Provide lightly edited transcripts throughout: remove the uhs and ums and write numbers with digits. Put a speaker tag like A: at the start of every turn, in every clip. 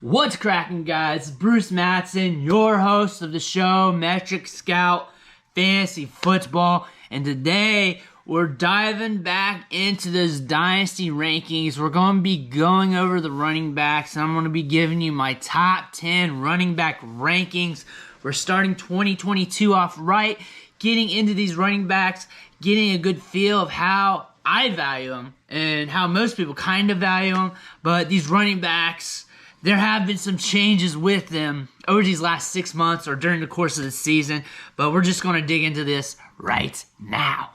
A: What's cracking, guys? Bruce Mattson, your host of the show, Metric Scout Fantasy Football, and today we're diving back into those Dynasty rankings. We're going to be going over the running backs, and I'm going to be giving you my top 10 running back rankings. We're starting 2022 off right, getting into these running backs, getting a good feel of how I value them and how most people kind of value them, but these running backs, there have been some changes with them over these last 6 months or during the course of the season, but we're just going to dig into this right now.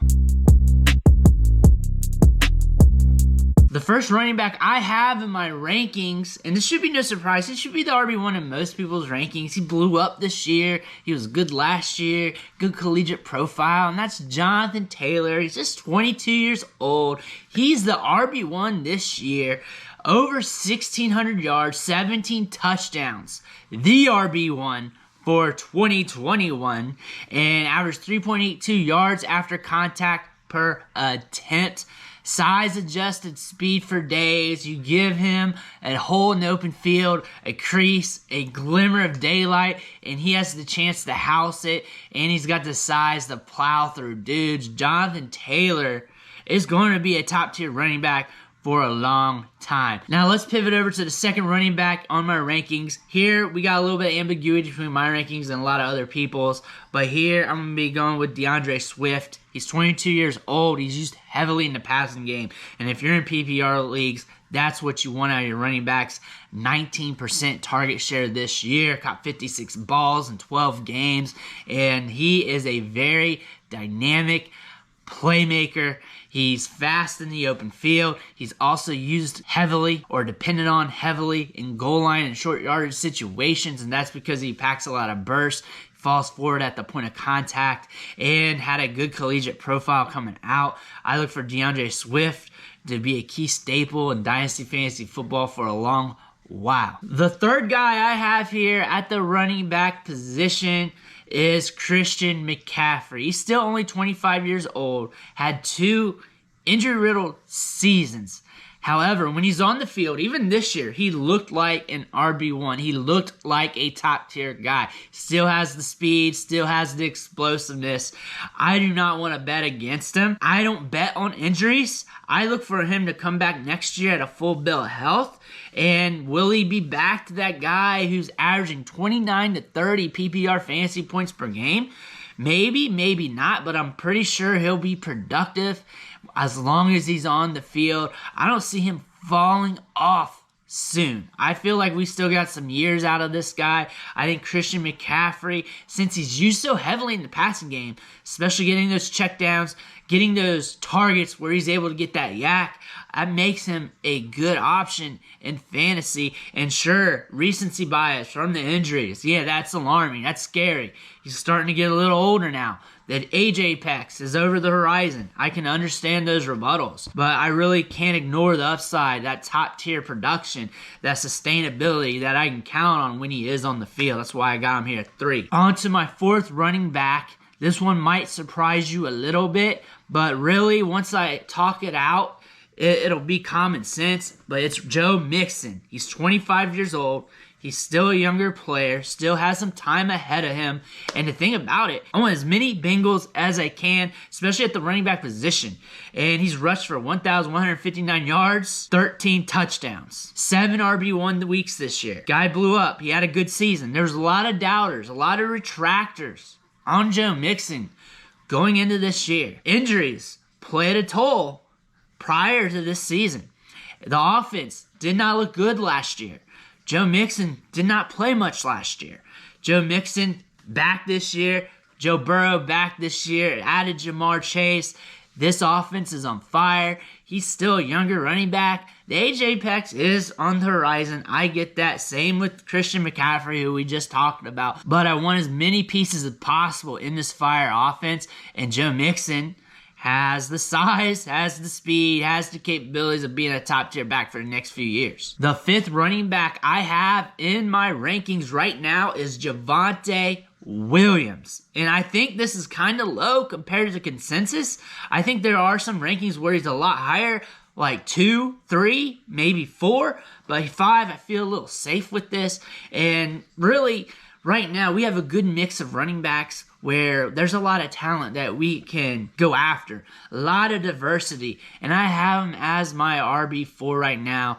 A: The first running back I have in my rankings, and this should be no surprise, it should be the RB1 in most people's rankings. He blew up this year. He was good last year, good collegiate profile, and that's Jonathan Taylor. He's just 22 years old. He's the RB1 this year. Over 1,600 yards, 17 touchdowns. The RB1 for 2021 and averaged 3.82 yards after contact per attempt. Size adjusted speed for days. You give him a hole in the open field, a crease, a glimmer of daylight, and he has the chance to house it, and he's got the size to plow through dudes. Jonathan Taylor is going to be a top tier running back for a long time. Now let's pivot over to the second running back on my rankings. Here we got a little bit of ambiguity between my rankings and a lot of other people's, but here I'm going to be going with DeAndre Swift. He's 22 years old. He's used heavily in the passing game, and if you're in PPR leagues, that's what you want out of your running backs. 19% target share this year, caught 56 balls in 12 games, and he is a very dynamic playmaker. He's fast in the open field. He's also used heavily or depended on heavily in goal line and short yardage situations, and that's because he packs a lot of burst, falls forward at the point of contact, and had a good collegiate profile coming out. I look for DeAndre Swift to be a key staple in Dynasty Fantasy Football for a long while. The third guy I have here at the running back position is Christian McCaffrey. He's still only 25 years old, had 2 injury-riddled seasons. However, when he's on the field, even this year, he looked like an RB1. He looked like a top-tier guy. Still has the speed, still has the explosiveness. I do not want to bet against him. I don't bet on injuries. I look for him to come back next year at a full bill of health. And will he be back to that guy who's averaging 29 to 30 PPR fantasy points per game? Maybe, maybe not, but I'm pretty sure he'll be productive as long as he's on the field. I don't see him falling off soon. I feel like we still got some years out of this guy. I think Christian McCaffrey, since he's used so heavily in the passing game, especially getting those checkdowns, getting those targets where he's able to get that yak, that makes him a good option in fantasy. And sure, recency bias from the injuries. Yeah, that's alarming. That's scary. He's starting to get a little older now. That age apex is over the horizon. I can understand those rebuttals, but I really can't ignore the upside, that top tier production, that sustainability that I can count on when he is on the field. That's why I got him here at 3. On to my fourth running back. This one might surprise you a little bit, but really once I talk it out, it'll be common sense, but it's Joe Mixon. He's 25 years old. He's still a younger player, still has some time ahead of him. And the thing about it, I want as many Bengals as I can, especially at the running back position. And he's rushed for 1,159 yards, 13 touchdowns, 7 RB1 weeks this year. Guy blew up. He had a good season. There's a lot of doubters, a lot of retractors on Joe Mixon going into this year. Injuries played a toll prior to this season. The offense did not look good last year. Joe Mixon did not play much last year. Joe Mixon back this year. Joe Burrow back this year. Added Jamar Chase. This offense is on fire. He's still a younger running back. The age apex is on the horizon. I get that. Same with Christian McCaffrey, who we just talked about. But I want as many pieces as possible in this fire offense. And Joe Mixon has the size, has the speed, has the capabilities of being a top tier back for the next few years. The fifth running back I have in my rankings right now is Javonte Williams. And I think this is kind of low compared to consensus. I think there are some rankings where he's a lot higher. like 2, 3, maybe 4, but 5, I feel a little safe with this. And really, right now, we have a good mix of running backs where there's a lot of talent that we can go after. A lot of diversity. And I have him as my RB4 right now.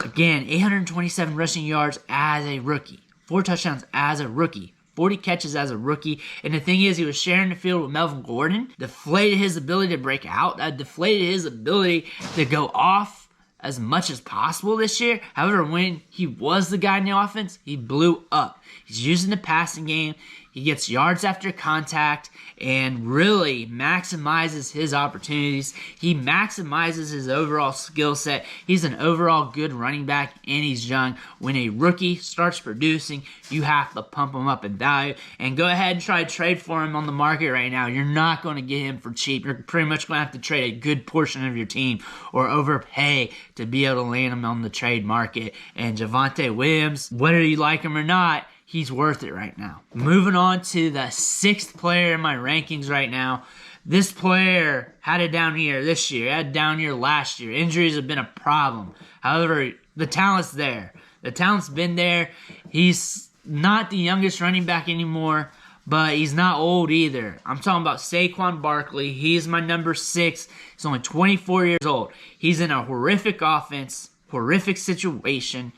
A: Again, 827 rushing yards as a rookie. 4 touchdowns as a rookie. 40 catches as a rookie. And the thing is, he was sharing the field with Melvin Gordon. Deflated his ability to break out. That deflated his ability to go off as much as possible this year. However, when he was the guy in the offense, he blew up. He's using the passing game. He gets yards after contact and really maximizes his opportunities. He maximizes his overall skill set. He's an overall good running back, and he's young. When a rookie starts producing, you have to pump him up in value and go ahead and try to trade for him on the market right now. You're not going to get him for cheap. You're pretty much going to have to trade a good portion of your team or overpay to be able to land him on the trade market. And Javonte Williams, whether you like him or not, he's worth it right now. Moving on to the 6th player in my rankings right now. This player had a down year this year. Had a down year last year. Injuries have been a problem. However, the talent's there. The talent's been there. He's not the youngest running back anymore, but he's not old either. I'm talking about Saquon Barkley. He's my number 6. He's only 24 years old. He's in a horrific offense, horrific situation.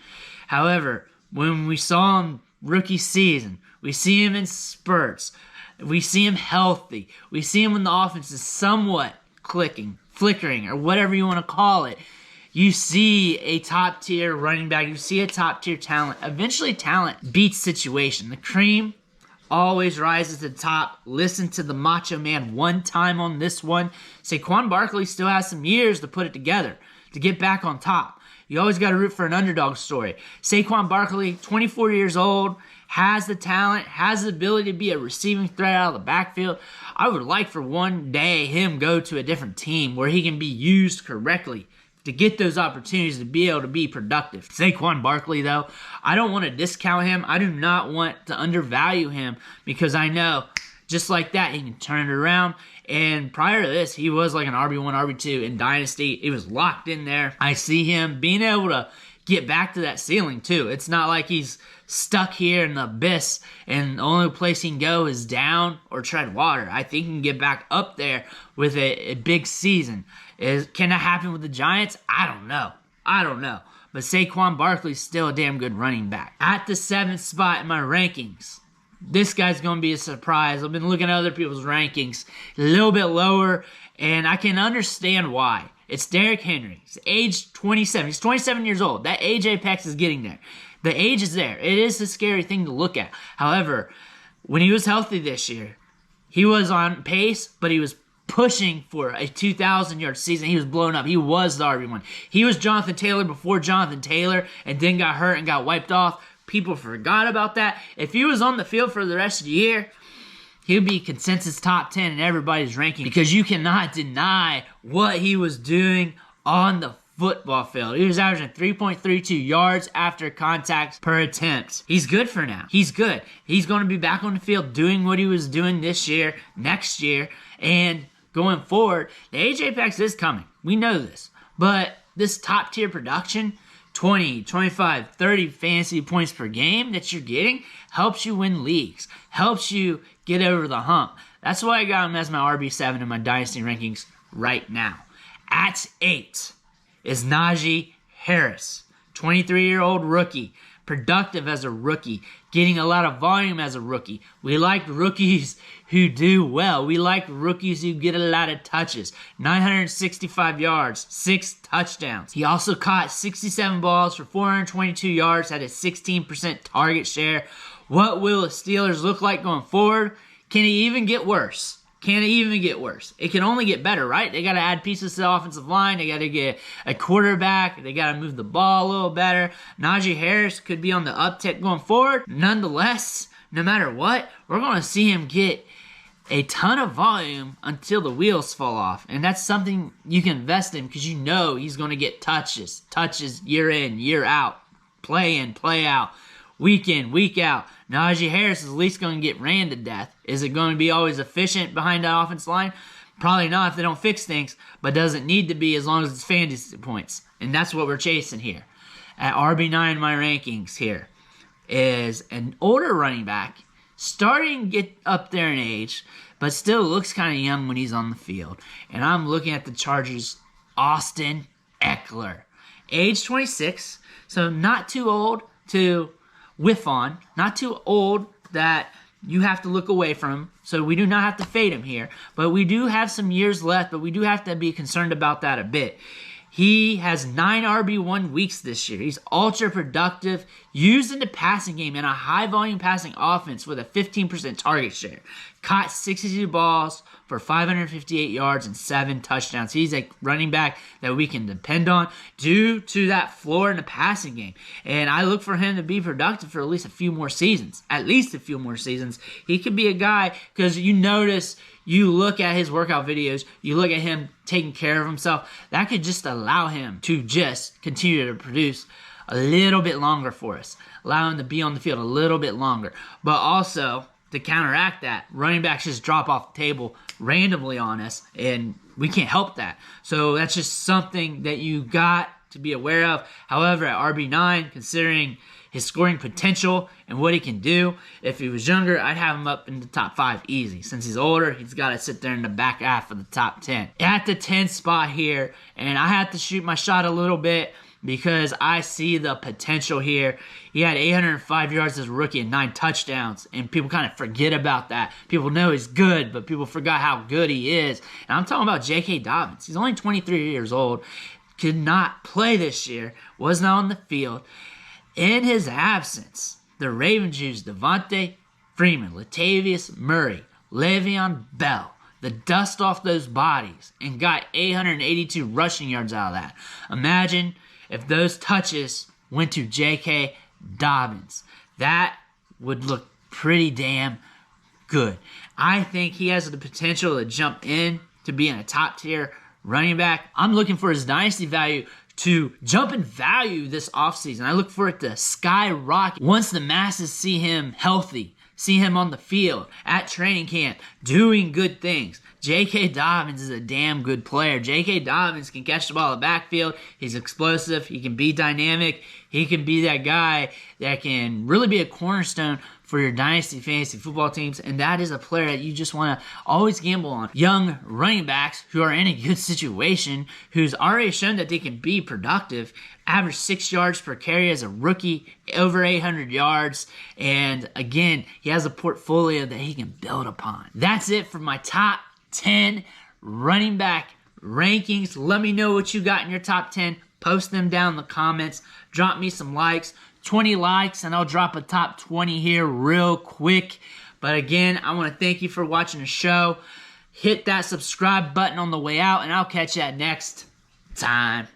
A: However, when we saw him rookie season, we see him in spurts. We see him healthy. We see him when the offense is somewhat flickering, or whatever you want to call it. You see a top-tier running back. You see a top-tier talent. Eventually, talent beats situation. The cream always rises to the top. Listen to the Macho Man one time on this one. Saquon Barkley still has some years to put it together, to get back on top. You always got to root for an underdog story. Saquon Barkley, 24 years old, has the talent, has the ability to be a receiving threat out of the backfield. I would like for one day him go to a different team where he can be used correctly to get those opportunities to be able to be productive. Saquon Barkley, though, I don't want to discount him. I do not want to undervalue him because I know just like that, he can turn it around. And prior to this, he was like an RB1, RB2 in Dynasty. He was locked in there. I see him being able to get back to that ceiling, too. It's not like he's stuck here in the abyss and the only place he can go is down or tread water. I think he can get back up there with a big season. Can that happen with the Giants? I don't know. But Saquon Barkley's still a damn good running back. At the 7th spot in my rankings, this guy's going to be a surprise. I've been looking at other people's rankings a little bit lower, and I can understand why. It's Derrick Henry. He's age 27. He's 27 years old. That age apex is getting there. The age is there. It is a scary thing to look at. However, when he was healthy this year, he was on pace, but he was pushing for a 2,000-yard season. He was blown up. He was the RB1. He was Jonathan Taylor before Jonathan Taylor and then got hurt and got wiped off. People forgot about that. If he was on the field for the rest of the year, he'd be consensus top 10 in everybody's ranking because you cannot deny what he was doing on the football field. He was averaging 3.32 yards after contact per attempt. He's good for now. He's good. He's going to be back on the field doing what he was doing this year, next year, and going forward. The age apex is coming. We know this. But this top-tier production, 20, 25, 30 fantasy points per game that you're getting helps you win leagues, helps you get over the hump. That's why I got him as my RB7 in my Dynasty rankings right now. At 8 is Najee Harris, 23-year-old rookie, productive as a rookie, getting a lot of volume as a rookie. We like rookies who do well. We like rookies who get a lot of touches. 965 yards, 6 touchdowns. He also caught 67 balls for 422 yards, had a 16% target share. What will the Steelers look like going forward? Can it even get worse? Can it even get worse? It can only get better, right? They got to add pieces to the offensive line. They got to get a quarterback. They got to move the ball a little better. Najee Harris could be on the uptick going forward. Nonetheless, no matter what, we're going to see him get a ton of volume until the wheels fall off. And that's something you can invest in because you know he's going to get touches year in, year out, play in, play out, week in, week out. Najee Harris is at least going to get ran to death. Is it going to be always efficient behind the offense line? Probably not if they don't fix things, but doesn't need to be as long as it's fantasy points. And that's what we're chasing here. At RB9 in my rankings here is an older running back, starting to get up there in age, but still looks kind of young when he's on the field. And I'm looking at the Chargers' Austin Ekeler. Age 26, so not too old to whiff on, not too old that you have to look away from him. So we do not have to fade him here, but we do have some years left, but we do have to be concerned about that a bit. He has 9 RB1 weeks this year. He's ultra productive, used in the passing game in a high-volume passing offense with a 15% target share. Caught 62 balls for 558 yards and 7 touchdowns. He's a running back that we can depend on due to that floor in the passing game. And I look for him to be productive for at least a few more seasons. At least a few more seasons. He could be a guy, because you notice, you look at his workout videos, you look at him taking care of himself, that could just allow him to just continue to produce a little bit longer for us. Allow him to be on the field a little bit longer. But also, to counteract that, running backs just drop off the table randomly on us, and we can't help that. So that's just something that you got to be aware of. However, at RB9, considering his scoring potential and what he can do, if he was younger, I'd have him up in the top 5 easy. Since he's older, he's got to sit there in the back half of the top 10. At the 10th spot here, and I have to shoot my shot a little bit because I see the potential here. He had 805 yards as a rookie and 9 touchdowns, and people kind of forget about that. People know he's good, but people forgot how good he is. And I'm talking about J.K. Dobbins. He's only 23 years old, could not play this year, was not on the field. In his absence, the Ravens used Devontae Freeman, Latavius Murray, Le'Veon Bell, the dust off those bodies, and got 882 rushing yards out of that. Imagine if those touches went to J.K. Dobbins. That would look pretty damn good. I think he has the potential to jump in to being a top-tier running back. I'm looking for his dynasty value to jump in value this offseason. I look for it to skyrocket once the masses see him healthy, see him on the field, at training camp, doing good things. J.K. Dobbins is a damn good player. J.K. Dobbins can catch the ball in the backfield. He's explosive. He can be dynamic. He can be that guy that can really be a cornerstone for your dynasty fantasy football teams, and that is a player that you just want to always gamble on. Young running backs who are in a good situation, who's already shown that they can be productive, average 6 yards per carry as a rookie, over 800 yards, and again, he has a portfolio that he can build upon. That's it for my top 10 running back rankings. Let me know what you got in your top 10. Post them down in the comments. Drop me some likes. 20 likes, and I'll drop a top 20 here real quick. But again, I want to thank you for watching the show. Hit that subscribe button on the way out, and I'll catch you next time.